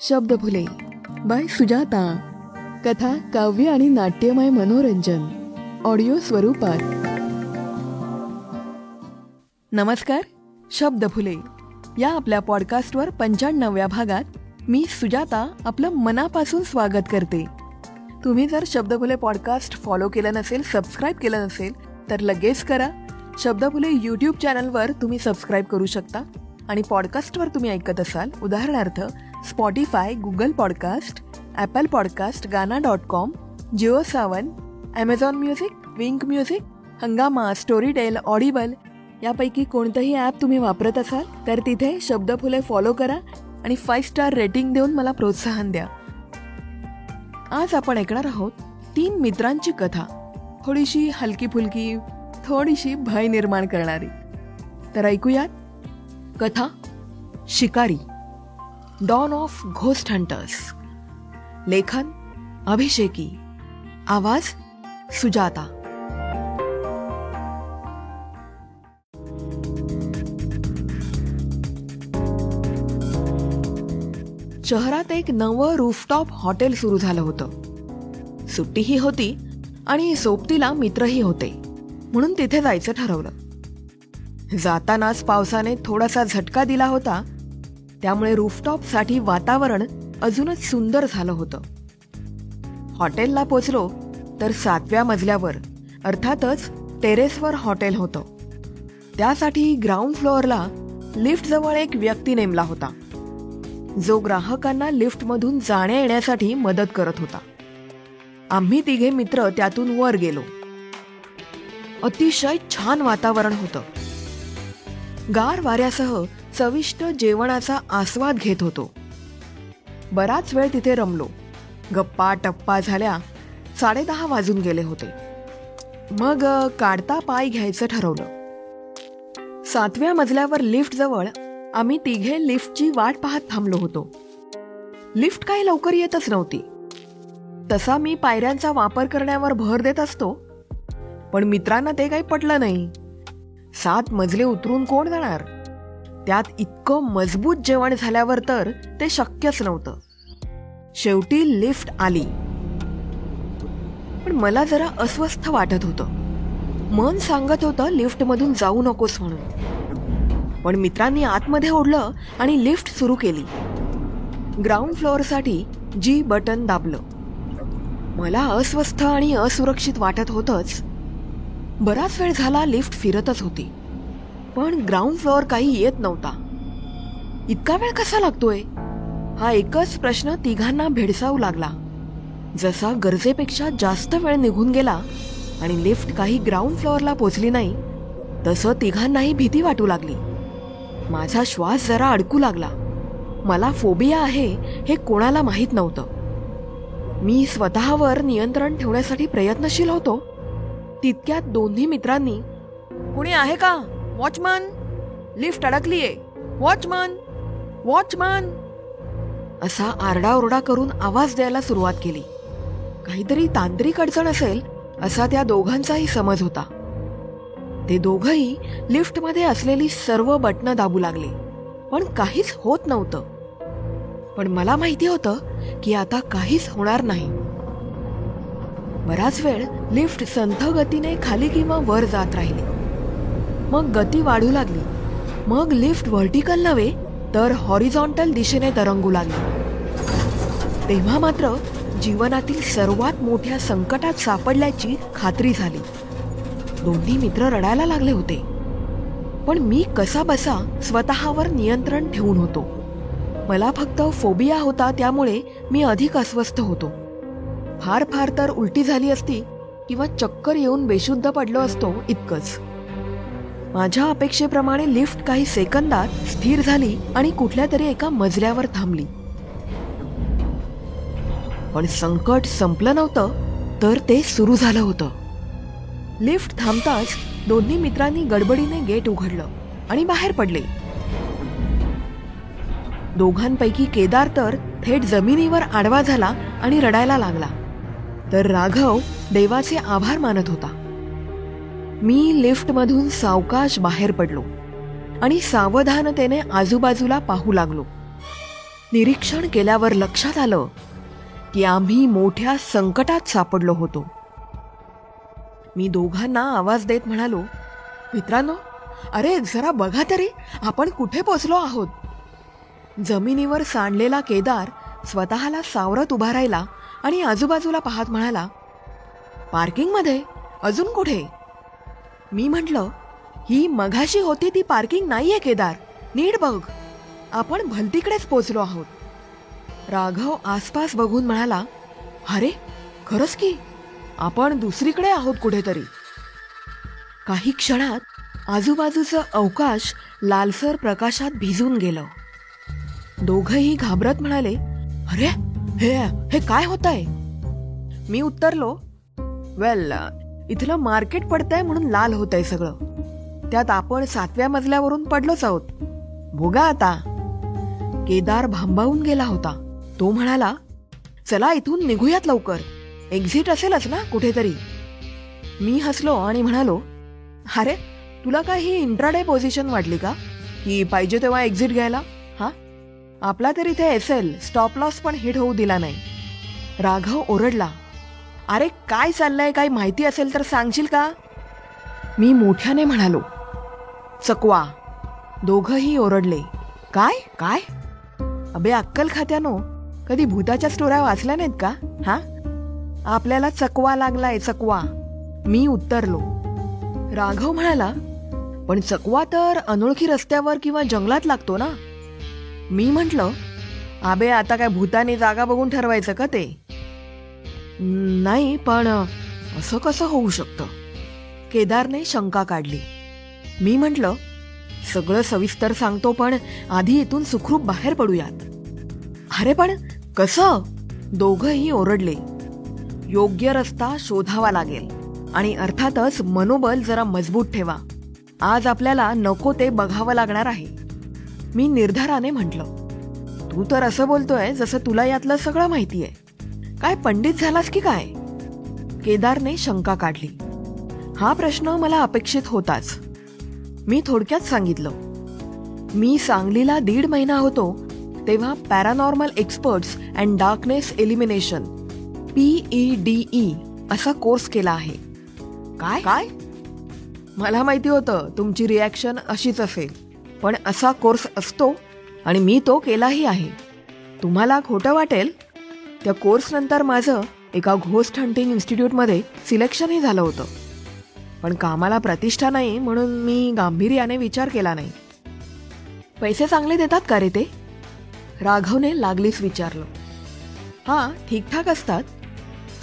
Shabdphule bye Sujata. कथा, काव्य आणि नाट्यमय मनोरंजन ऑडिओ स्वरूपात. नमस्कार. शब्दफुले या आपल्या पॉडकास्टवर 95व्या भागात मी सुजाता आपलं मनापासून स्वागत करते. तुम्ही जर शब्दफुले पॉडकास्ट फॉलो केलं नसेल, सबस्क्राईब केलं नसेल तर लगेच करा. शब्दफुले यूट्यूब चॅनलवर तुम्ही सबस्क्राईब करू शकता आणि पॉडकास्टवर तुम्ही ऐकत असाल, उदाहरणार्थ Spotify, Google podcast, Apple podcast, गाना.com, Jio Saavn, Amazon music, Wynk music, Hungama, Storytel, Audible यापैकी कोणतंही ॲप तुम्ही वापरत असाल तर तिथे शब्दफुले फॉलो करा आणि 5 स्टार रेटिंग देऊन मला प्रोत्साहन द्या. आज आपण ऐकणार आहोत 3 मित्रांची कथा. थोडीशी हलकी फुलकी, थोडीशी भय निर्माण करणारी. तर ऐकूयात कथा. शिकारी, डॉन ऑफ घोस्ट हंटर्स. लेखन अभिषेकी. आवाज सुजाता. शहरात एक नवं रूफटॉप हॉटेल सुरू झालं होतं. सुट्टीही होती आणि सोबतीला मित्रही होते, म्हणून तिथे जायचं ठरवलं. जातानाच पावसाने थोडासा झटका दिला होता, त्यामुळे रूफटॉपसाठी वातावरण अजूनच सुंदर झालं होतं. हॉटेलला पोचलो तर 7व्या मजल्यावर, अर्थातच टेरेसवर हॉटेल होतं. त्यासाठी ग्राउंड फ्लोअरला लिफ्टजवळ एक व्यक्ती नेमला होता, जो ग्राहकांना लिफ्टमधून जाण्या येण्यासाठी मदत करत होता. आम्ही 3 मित्र त्यातून वर गेलो. अतिशय छान वातावरण होतं. गार वाऱ्यासह चविष्ट जेवणाचा आस्वाद घेत होतो. बराच वेळ तिथे रमलो. गप्पा टप्पा झाल्या. 10:30 वाजून गेले होते. मग काढता पाय घ्यायचं ठरवलं. 7व्या मजल्यावर लिफ्टजवळ आम्ही 3 लिफ्टची वाट पाहत थांबलो होतो. लिफ्ट काही लवकर येतच नव्हती. तसा मी पायऱ्यांचा वापर करण्यावर भर देत असतो, पण मित्रांना ते काही पटलं नाही. 7 मजले उतरून कोण जाणार? त्यात इतकं मजबूत जेवण झाल्यावर तर ते शक्यच नव्हतं. शेवटी लिफ्ट आली, पण मला जरा अस्वस्थ वाटत होतं. मन सांगत होतं लिफ्टमधून जाऊ नकोस म्हणून, पण मित्रांनी आतमध्ये ओढलं आणि लिफ्ट सुरू केली. ग्राउंड फ्लोअरसाठी जी बटन दाबलं. मला अस्वस्थ आणि असुरक्षित वाटत होतंच. बराच वेळ झाला लिफ्ट फिरतच होती, पण ग्राउंड फ्लोअर काही येत नव्हता. इतका वेळ कसा लागतोय, हा एकच प्रश्न तिघांना भेडसावू लागला. जसा गरजेपेक्षा जास्त वेळ निघून गेला आणि लिफ्ट काही ग्राउंड फ्लोअरला पोचली नाही, तसं तिघांनाही भीती वाटू लागली. माझा श्वास जरा अडकू लागला. मला फोबिया आहे हे कोणाला माहीत नव्हतं. मी स्वतःवर नियंत्रण ठेवण्यासाठी प्रयत्नशील होतो. तितक्यात 2 मित्रांनी, "कुणी आहे का? वॉचमन, लिफ्ट अडकलीये, वॉचमन, वॉचमन" असा आरडाओरडा करून आवाज द्यायला सुरुवात केली. काहीतरी तांत्रिक अडचण असेल असा त्या दोघांचाही समज होता. ते दोघंही लिफ्टमध्ये असलेली सर्व बटणं दाबू लागले, पण काहीच होत नव्हतं. पण मला माहिती होतं की आता काहीच होणार नाही. बराच वेळ लिफ्ट संथ गतीने खाली किंवा वर जात राहिली. मग गती वाढू लागली. मग लिफ्ट व्हर्टिकल नव्हे तर हॉरिझॉन्टल दिशेने तरंगू लागली. तेव्हा मात्र जीवनातील सर्वात मोठ्या संकटात सापडल्याची खात्री झाली. 2 मित्र रडायला लागले होते, पण मी कसा बसा स्वतःवर नियंत्रण ठेवून होतो. मला फक्त फोबिया होता, त्यामुळे मी अधिक अस्वस्थ होतो. फार फार तर उलटी झाली असती किंवा चक्कर येऊन बेशुद्ध पडलो असतो, इतकंच. माझ्या अपेक्षेप्रमाणे लिफ्ट काही सेकंदात स्थिर झाली आणि कुठल्या तरी एका मजल्यावर थांबली. पण संकट संपलं नव्हतं, तर ते सुरू झालं होतं. लिफ्ट थांबताच 2 मित्रांनी गडबडीने गेट उघडलं आणि बाहेर पडले. दोघांपैकी केदार तर थेट जमिनीवर आडवा झाला आणि रडायला लागला, तर राघव देवाचे आभार मानत होता. मी लिफ्टमधून सावकाश बाहेर पडलो आणि सावधानतेने आजूबाजूला पाहू लागलो. निरीक्षण केल्यावर लक्षात आलं की आम्ही मोठ्या संकटात सापडलो होतो. मी दोघांना आवाज देत म्हणालो, मित्रांनो, अरे जरा बघा तरी, आपण कुठे पोचलो आहोत. जमिनीवर सांडलेला केदार स्वतःला सावरत उभा राहिला आणि आजूबाजूला पाहत म्हणाला, पार्किंगमध्ये? अजून कुठे? मी म्हटलं, ही मघाशी होती ती पार्किंग नाहीये केदार, नीट बघ, आपण भलतीकडेच पोचलो आहोत. राघव आसपास बघून म्हणाला, अरे खरंच की, आपण दुसरीकडे आहोत कुठेतरी. काही क्षणात आजूबाजूचं अवकाश लालसर प्रकाशात भिजून गेलं. दोघंही घाबरत म्हणाले, अरे हे काय होतंय? मी उत्तरलो, वेल, इथलं मार्केट पडतंय म्हणून लाल होतंय सगळं. त्यात आपण 7व्या मजल्यावरून पडलोच आहोत. भोगा आता. केदार भांबावून गेला होता. तो म्हणाला, चला इथून निघूयात लवकर, एक्झिट असेलच ना कुठेतरी. मी हसलो आणि म्हणालो, अरे तुला काय ही इंट्राडे पोझिशन वाटली का, की पाहिजे तेव्हा एक्झिट घ्यायला? हा, आपला तर इथे एसएल स्टॉप लॉस पण हिट होऊ दिला नाही. राघव ओरडला, अरे काय चाललंय, काही माहिती असेल तर सांगशील का? मी मोठ्याने म्हणालो, चकवा. दोघंही ओरडले, काय काय? अबे अक्कल खात्यानो, कधी भूताच्या स्टोऱ्या वाचल्या नाहीत का? हा, आपल्याला चकवा लागलाय, चकवा. मी उत्तरलो. राघव म्हणाला, पण चकवा तर अनोळखी रस्त्यावर किंवा जंगलात लागतो ना. मी म्हटलं, अबे आता काय भूताने जागा बघून ठरवायचं का ते? नाही, पण असं कसं होऊ शकतं? केदारने शंका काढली. मी म्हटलं, सगळं सविस्तर सांगतो, पण आधी इथून सुखरूप बाहेर पडूयात. अरे पण कसं? दोघंही ओरडले. योग्य रस्ता शोधावा लागेल आणि अर्थातच मनोबल जरा मजबूत ठेवा. आज आपल्याला नको ते बघावं लागणार आहे. मी निर्धाराने म्हटलं, तू तर असं बोलतोय जसं तुला यातलं सगळं माहितीये. काय पंडित झालास की काय? केदारने शंका काढली. हा प्रश्न मला अपेक्षित होताच. मी थोडक्यात सांगितलं, मी सांगलीला 1.5 महिना होतो तेव्हा paranormal experts and darkness elimination PEDE असा कोर्स केला आहे. काय काय? मला माहिती होतं तुमची रिॲक्शन अशीच असेल, पण असा कोर्स असतो आणि मी तो केलाही आहे. तुम्हाला खोटं वाटेल, त्या कोर्सनंतर माझं एका घोस्ट हंटिंग इन्स्टिट्यूटमध्ये सिलेक्शनही झालं होतं. पण कामाला प्रतिष्ठा नाही म्हणून मी गांभीर्याने विचार केला नाही. पैसे चांगले देतात का रे ते? राघवने लागलीच विचारलं. हां, ठीकठाक असतात.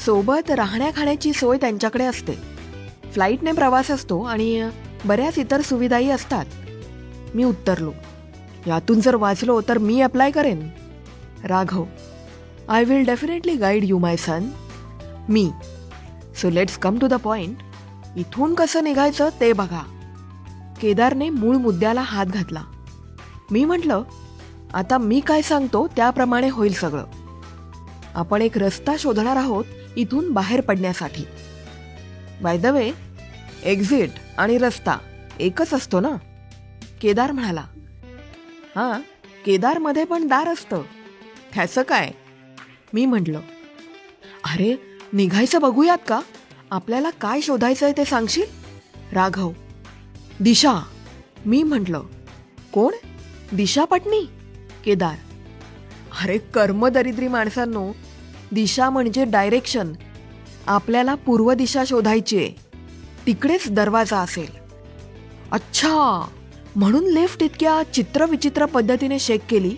सोबत राहण्या खाण्याची सोय त्यांच्याकडे असते. फ्लाईटने प्रवास असतो आणि बऱ्याच इतर सुविधाही असतात. मी उत्तरलो. यातून जर वाचलो तर मी अप्लाय करेन. Raghav, I will definitely guide you my son. मी, so let's come to the point. इथून कसं निघायचं ते बघा. केदारने मूळ मुद्द्याला हात घातला. मी म्हटलं, आता मी काय सांगतो त्याप्रमाणे होईल सगळं. आपण एक रस्ता शोधणार आहोत इथून बाहेर पडण्यासाठी. बाय द वे, एक्झिट आणि रस्ता एकच असतो ना? केदार म्हणाला. हां, केदारमध्ये पण दार असतं. त्याचं काय? मी म्हटलं, अरे निघायचं बघूयात का? आपल्याला काय शोधायचंय ते सांगशील? राघव, दिशा. मी म्हटलं, कोण? दिशा पटनी? केदार, अरे कर्मदरिद्री माणसांनो, दिशा म्हणजे डायरेक्शन. आपल्याला पूर्व दिशा शोधायची आहे, तिकडेच दरवाजा असेल. अच्छा, म्हणून लिफ्ट इतक्या चित्रविचित्र पद्धतीने शेक केली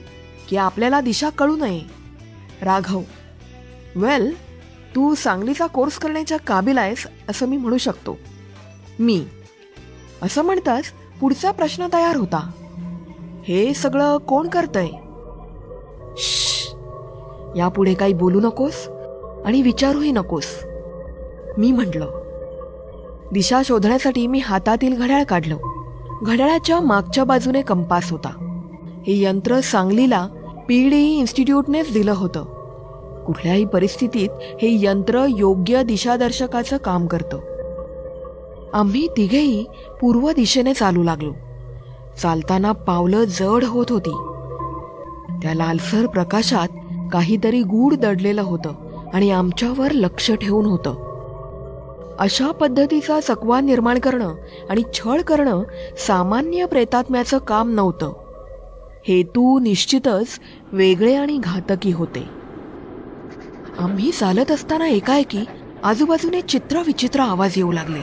की आपल्याला दिशा कळू नये. राघव, वेल, तू सांगलीचा कोर्स करण्याच्या काबिल आहेस असं मी म्हणू शकतो. मी, असं म्हणताच पुढचा प्रश्न तयार होता. हे सगळं कोण करतंय? यापुढे काही बोलू नकोस आणि विचारूही नकोस. मी म्हटलं. दिशा शोधण्यासाठी मी हातातील घड्याळ काढलं. घड्याळाच्या मागच्या बाजूने कंपास होता. हे यंत्र सांगलीला PEDE इन्स्टिट्यूटनेच दिलं होतं. कुठल्याही परिस्थितीत हे यंत्र योग्य दिशादर्शकाचं काम करतं. आम्ही तिघेही पूर्व दिशेने चालू लागलो. चालताना पावलं जड होत होती. त्या लालसर प्रकाशात काहीतरी गूढ दडलेलं होतं आणि आमच्यावर लक्ष ठेवून होतं. अशा पद्धतीचा चकवा निर्माण करणं आणि छळ करणं सामान्य प्रेतात्म्याचं काम नव्हतं. हेतू निश्चितच वेगळे आणि घातकी होते. आम्ही चालत असताना एकाएकी आजूबाजूने चित्रविचित्र आवाज येऊ लागले.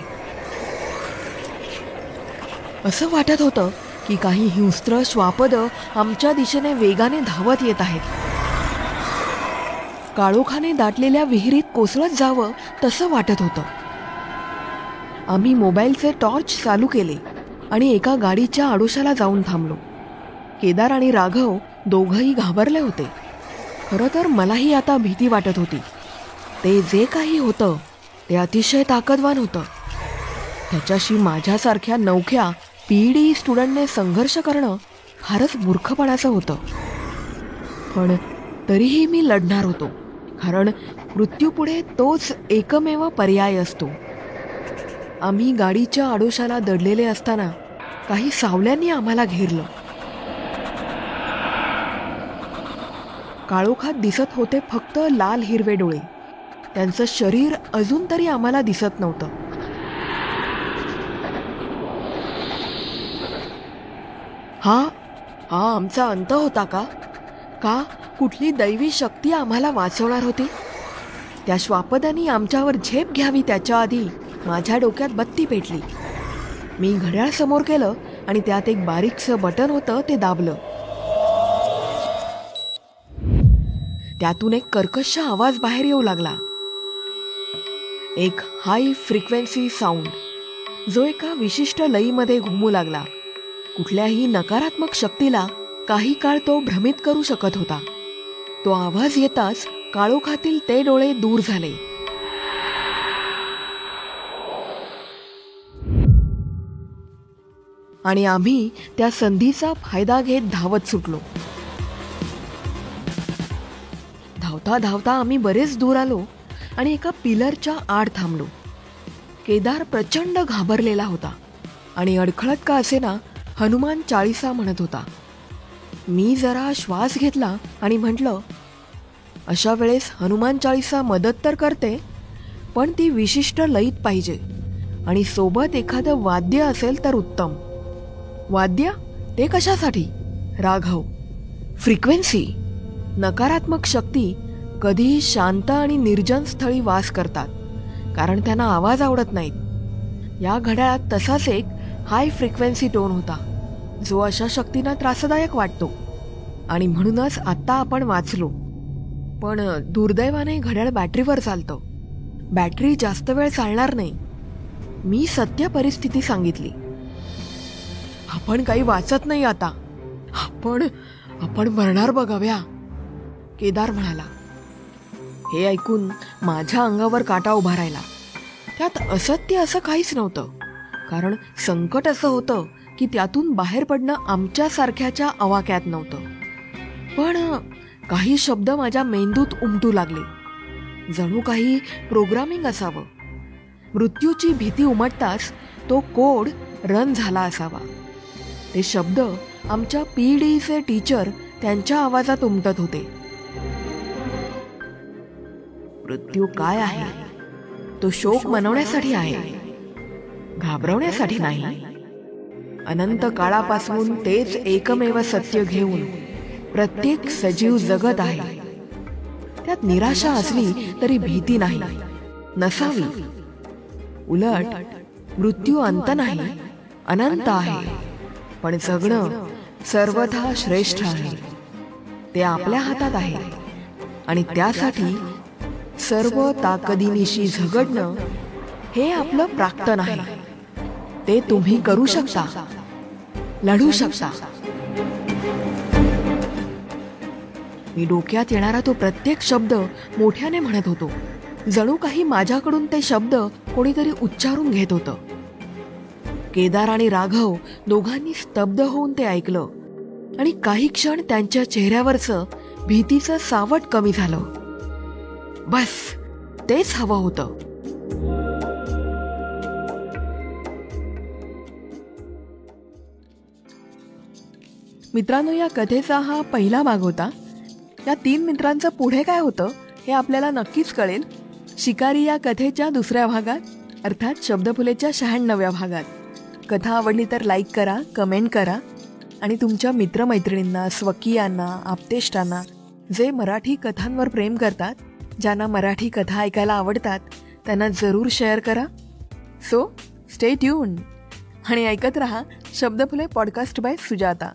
असं वाटत होतं की काही हिंस्त्र श्वापदं आमच्या दिशेने वेगाने धावत येत आहेत. काळोखाने दाटलेल्या विहिरीत कोसळत जावं तसं वाटत होतं. आम्ही मोबाईलचे टॉर्च चालू केले आणि एका गाडीच्या आडोशाला जाऊन थांबलो. केदार आणि राघव दोघंही घाबरले होते. खरं तर मलाही आता भीती वाटत होती. ते जे काही होतं ते अतिशय ताकदवान होतं. त्याच्याशी माझ्यासारख्या नवख्या PhD स्टुडंटने संघर्ष करणं फारच मूर्खपणाचं होतं. पण तरीही मी लढणार होतो, कारण मृत्यूपुढे तोच एकमेव पर्याय असतो. आम्ही गाडीच्या आडोशाला दडलेले असताना काही सावल्यांनी आम्हाला घेरलं. काळोखात दिसत होते फक्त लाल हिरवे डोळे. त्यांचं शरीर अजून तरी आम्हाला दिसत नव्हतं. हा आमचा अंत होता का? का कुठली दैवी शक्ती आम्हाला वाचवणार होती? त्या श्वापदांनी आमच्यावर झेप घ्यावी त्याच्या आधी माझ्या डोक्यात बत्ती पेटली. मी घड्याळ समोर केलं आणि त्यात एक बारीकसं बटन होतं, ते दाबलं. त्यातून एक कर्कश आवाज बाहेर येऊ लागला. एक हाय फ्रिक्वेन्सी साऊंड, जो एका विशिष्ट लयीमध्ये घुमू लागला. कुठल्याही नकारात्मक शक्तीला काही काळ तो भ्रमित करू शकत होता. तो आवाज येताच काळोखातील ते डोळे दूर झाले. आणि आम्ही त्या संधीचा फायदा घेत धावत सुटलो. धावता धावता आम्ही बरेच दूर आलो आणि एका पिलरच्या आड थांबलो. केदार प्रचंड घाबरलेला होता आणि अडखळत का असेना हनुमान चाळीसा म्हणत होता. मी जरा श्वास घेतला आणि म्हटलं, अशा वेळेस हनुमान चाळीसा मदत तर करते, पण ती विशिष्ट लयीत पाहिजे आणि सोबत एखादं वाद्य असेल तर उत्तम. वाद्य? ते कशासाठी? राघव, फ्रिक्वेन्सी. नकारात्मक शक्ती कधीही शांत आणि निर्जन स्थळी वास करतात, कारण त्यांना आवाज आवडत नाहीत. या घड्याळात तसाच एक हाय फ्रिक्वेन्सी टोन होता, जो अशा शक्तींना त्रासदायक वाटतो. आणि म्हणूनच आत्ता आपण वाचलो. पण दुर्दैवाने घड्याळ बॅटरीवर चालतं. बॅटरी जास्त वेळ चालणार नाही. मी सत्य परिस्थिती सांगितली. आपण काही वाचत नाही आता. आपण मरणार बघाव्या, केदार म्हणाला. हे ऐकून माझ्या अंगावर काटा उभा राहिला. त्यात असत्य असं काहीच नव्हतं, कारण संकट असं होतं की त्यातून बाहेर पडणं आमच्यासारख्याच्या आवाक्यात नव्हतं. पण काही शब्द माझ्या मेंदूत उमटू लागले, जणू काही प्रोग्रामिंग असावं. मृत्यूची भीती उमटताच तो कोड रन झाला असावा. ते शब्द आमच्या PhDचे टीचर त्यांच्या आवाजात उमटत होते. मृत्यू काय आहे? तो शोक मनवण्यासाठी आहे, घाबरवण्यासाठी नाही. अनंत काळापासून तेच एकमेव सत्य घेऊन प्रत्येक सजीव जगत आहे. त्यात निराशा असली तरी भीती नाही, नसावी. उलट मृत्यू अंत नाही, अनंत आहे. पण जगणं सर्वथा श्रेष्ठ आहे. ते आपल्या हातात आहे आणि त्यासाठी सर्व ताकदीनिशी झगडणं हे आपलं प्राक्तन आहे. ते तुम्ही करू शकता, लढू शकता. मी डोक्यात येणारा तो प्रत्येक शब्द मोठ्याने म्हणत होतो, जणू काही माझ्याकडून ते शब्द कोणीतरी उच्चारून घेत होतं. केदार आणि राघव दोघांनी स्तब्ध होऊन ते ऐकलं आणि काही क्षण त्यांच्या चेहऱ्यावरचं भीतीचं सावट कमी झालं. बस, तेच हवं होतं. मित्रांनो, या कथेचा हा पहिला भाग होता. या 3 मित्रांचं पुढे काय होतं हे आपल्याला नक्कीच कळेल शिकारी या कथेच्या दुसऱ्या भागात, अर्थात शब्दफुलेच्या 96व्या भागात. कथा आवडली तर लाईक करा, कमेंट करा आणि तुमच्या मित्रमैत्रिणींना, स्वकीयांना, आप्तेष्टांना जे मराठी कथांवर प्रेम करतात, ज्यांना मराठी कथा ऐकायला आवडतात, त्यांना जरूर शेअर करा. सो स्टे ट्यून्ड आणि ऐकत रहा शब्दफुले पॉडकास्ट बाय सुजाता.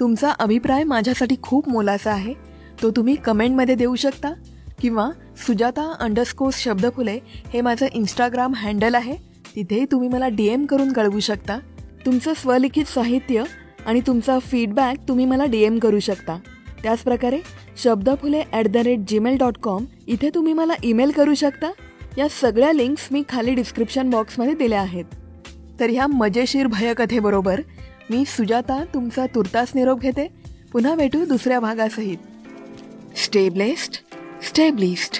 तुमचा अभिप्राय माझ्यासाठी खूप मोलाचा आहे. तो तुम्ही कमेंटमध्ये देऊ शकता किंवा सुजाता_शब्दफुले हे माझं इंस्टाग्राम हँडल आहे, तिथेही तुम्ही मला DM करून कळवू शकता. तुमचं स्वलिखित साहित्य आणि तुमचा फीडबॅक तुम्ही मला DM करू शकता. त्याचप्रकारे shabdafule@gmail.com इथे तुम्ही मला ईमेल करू शकता. या सगळ्या लिंक्स मी खाली डिस्क्रिप्शन बॉक्समध्ये दिल्या आहेत. तर ह्या मजेशीर भयकथेबरोबर मी सुजाता तुमचा तुर्तास निरोप घेते. पुन्हा भेटू दुसऱ्या भागासहित. Stay blessed, stay blissed.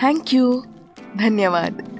Thank you. धन्यवाद.